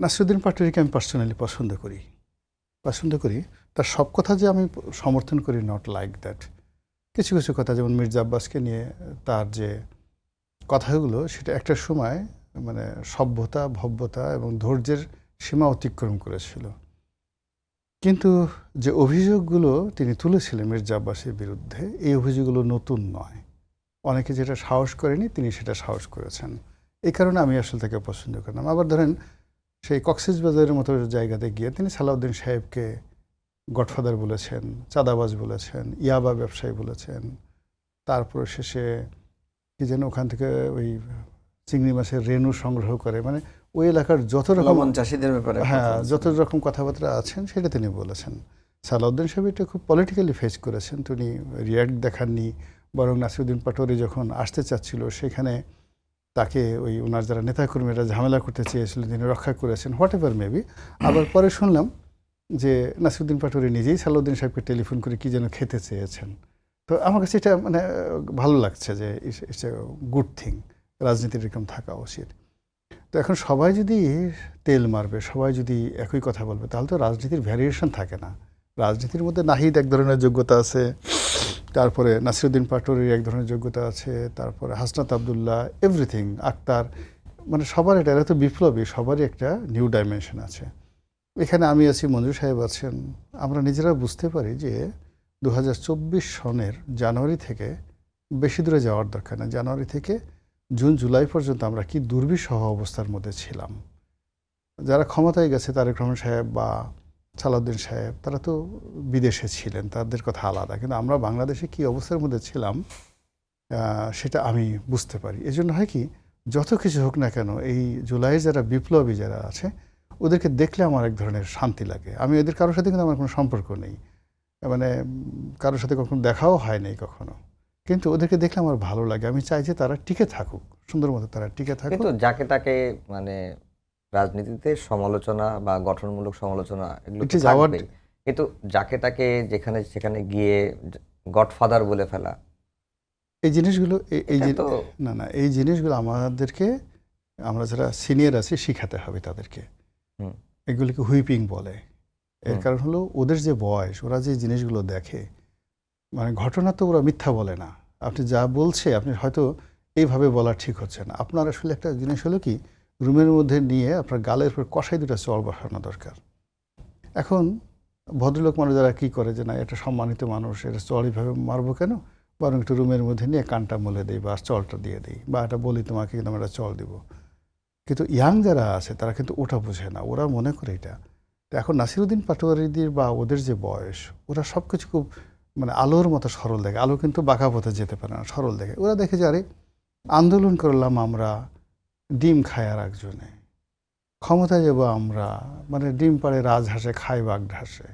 নাসিরুদ্দিন পাটোয়ারিকে আমি পার্সোনালি পছন্দ করি। তার সব কথা যে আমি সমর্থন করি, নট লাইক দ্যাট। কিছু কিছু কথা, যেমন মির্জা আব্বাসকে নিয়ে তার যে কথাগুলো, সেটা একটা সময় মানে সভ্যতা, ভব্যতা এবং ধৈর্যের সীমা অতিক্রম করেছিল। কিন্তু যে অভিযোগগুলো তিনি তুলেছিলেন মির্জা আব্বাসের বিরুদ্ধে, এই অভিযোগগুলো নতুন নয়। অনেকে যেটা সাহস করেনি, তিনি সেটা সাহস করেছেন। এই কারণে আমি আসলে তাকে পছন্দ করলাম। আবার ধরেন, সেই কক্সবাজারের মতো জায়গাতে গিয়ে তিনি সালাউদ্দিন সাহেবকে গডফাদার বলেছেন, চাঁদাবাজ বলেছেন, ইয়াবা ব্যবসায়ী বলেছেন। তারপর শেষে কি যেন ওখান থেকে ওই চিংড়ি মাছের রেণু সংগ্রহ করে, মানে ওই এলাকার যত রকম চাষিদের ব্যাপারে, হ্যাঁ, যত রকম কথাবার্তা আছেন সেটা তিনি বলেছেন। সালাউদ্দিন সাহেব এটা খুব পলিটিক্যালি ফেস করেছেন, তিনি রিয়াক্ট দেখাননি। বরং নাসিরুদ্দিন পাটোয়ারি যখন আসতে চাচ্ছিল, সেখানে তাকে ওই ওনার যারা নেতাকর্মীরা ঝামেলা করতে চেয়েছিল, তিনি রক্ষা করেছেন, হোয়াট এভার মেবি। আবার পরে শুনলাম যে নাসিরুদ্দিন পাটোয়ারি নিজেই সালাউদ্দিন সাহেবকে টেলিফোন করে কি যেন খেতে চেয়েছেন। তো আমার কাছে এটা মানে ভালো লাগছে যে ইটস এ গুড থিং, রাজনীতির এরকম থাকা উচিত। তো এখন সবাই যদি তেল মারবে, সবাই যদি একই কথা বলবে, তাহলে তো রাজনীতির ভ্যারিয়েশন থাকে না। রাজনীতির মধ্যে নাহিদ এক ধরনের যোগ্যতা আছে, তারপরে নাসিরুদ্দিন পাটোয়ারির এক ধরনের যোগ্যতা আছে, তারপরে হাসনাত আবদুল্লাহ, এভরিথিং, আক্তার, মানে সবার এটা, এরা তো বিপ্লবী, সবারই একটা নিউ ডাইমেনশন আছে। এখানে আমি আছি, মঞ্জু সাহেব আছেন। আমরা নিজেরা বুঝতে পারি যে 2024 সনের জানুয়ারি থেকে বেশি দূরে যাওয়ার দরকার না, জানুয়ারি থেকে জুন জুলাই পর্যন্ত আমরা কি দুর্বিষহ অবস্থার মধ্যে ছিলাম। যারা ক্ষমতায় গেছে, তারেক রহমান সাহেব বা সালাউদ্দিন সাহেব, তারা তো বিদেশে ছিলেন, তাদের কথা আলাদা। কিন্তু আমরা বাংলাদেশে কি অবস্থার মধ্যে ছিলাম সেটা আমি বুঝতে পারি। এই জন্য হয় কি, যত কিছু হোক না কেন, এই জুলাইয়ের যারা বিপ্লবী যারা আছে, ওদেরকে দেখলে আমার এক ধরনের শান্তি লাগে। আমি এদের কারোর সাথে কিন্তু আমার কোনো সম্পর্ক নেই, মানে কারোর সাথে কখনো দেখাও হয়নি কখনো, কিন্তু ওদেরকে দেখলে আমার ভালো লাগে। আমি চাই যে তারা টিকে থাকুক, সুন্দর মতো তারা টিকে থাকুক। কিন্তু যাকে তাকে মানে রাজনীতিতে সমালোচনা বা গঠনমূলক সমালোচনা এগুলো তো থাকবেই। কিন্তু যাকে তাকে যেখানে সেখানে গিয়ে গডফাদার বলে ফেলা, এই জিনিসগুলো এই জিনিসগুলো আমাদেরকে, আমরা যারা সিনিয়র আছি, শিখাতে হবে তাদেরকে। এগুলিকে হুইপিং বলে। এর কারণ হলো ওদের যে বয়স, ওরা যে জিনিসগুলো দেখে, মানে ঘটনা তো ওরা মিথ্যা বলে না। আপনি যা বলছে, আপনি হয়তো এইভাবে বলা ঠিক হচ্ছে না। আপনার আসলে একটা জিনিস হলো কি, রুমের মধ্যে নিয়ে আপনার গালের উপর কষাই দুটা চল বসানো দরকার। এখন ভদ্রলোক মানুষ যারা কী করে, যে না এটা সম্মানিত মানুষ, এটা চল এইভাবে মারবো কেন, বরং একটু রুমের মধ্যে নিয়ে কানটা মলে দিই বা চলটা দিয়ে দিই, বা এটা বলি তোমাকে কিন্তু আমরা চল দিব। কিন্তু ইয়াং যারা আছে তারা কিন্তু ওটা বোঝে না, ওরা মনে করে এটা। তো এখন নাসিরুদ্দিন পাটোয়ারিদের বা ওদের যে বয়স, ওরা সব কিছু খুব মানে আলোর মতো সরল দেখে। আলো কিন্তু বাঁকা পথে যেতে পারে না, সরল দেখে। ওরা দেখে যে আরে আন্দোলন করলাম আমরা, ডিম খায় আর একজনে, ক্ষমতায় যাবো আমরা, মানে ডিম পাড়ে রাজহাঁসে, খায় বাঘ ঢাসে।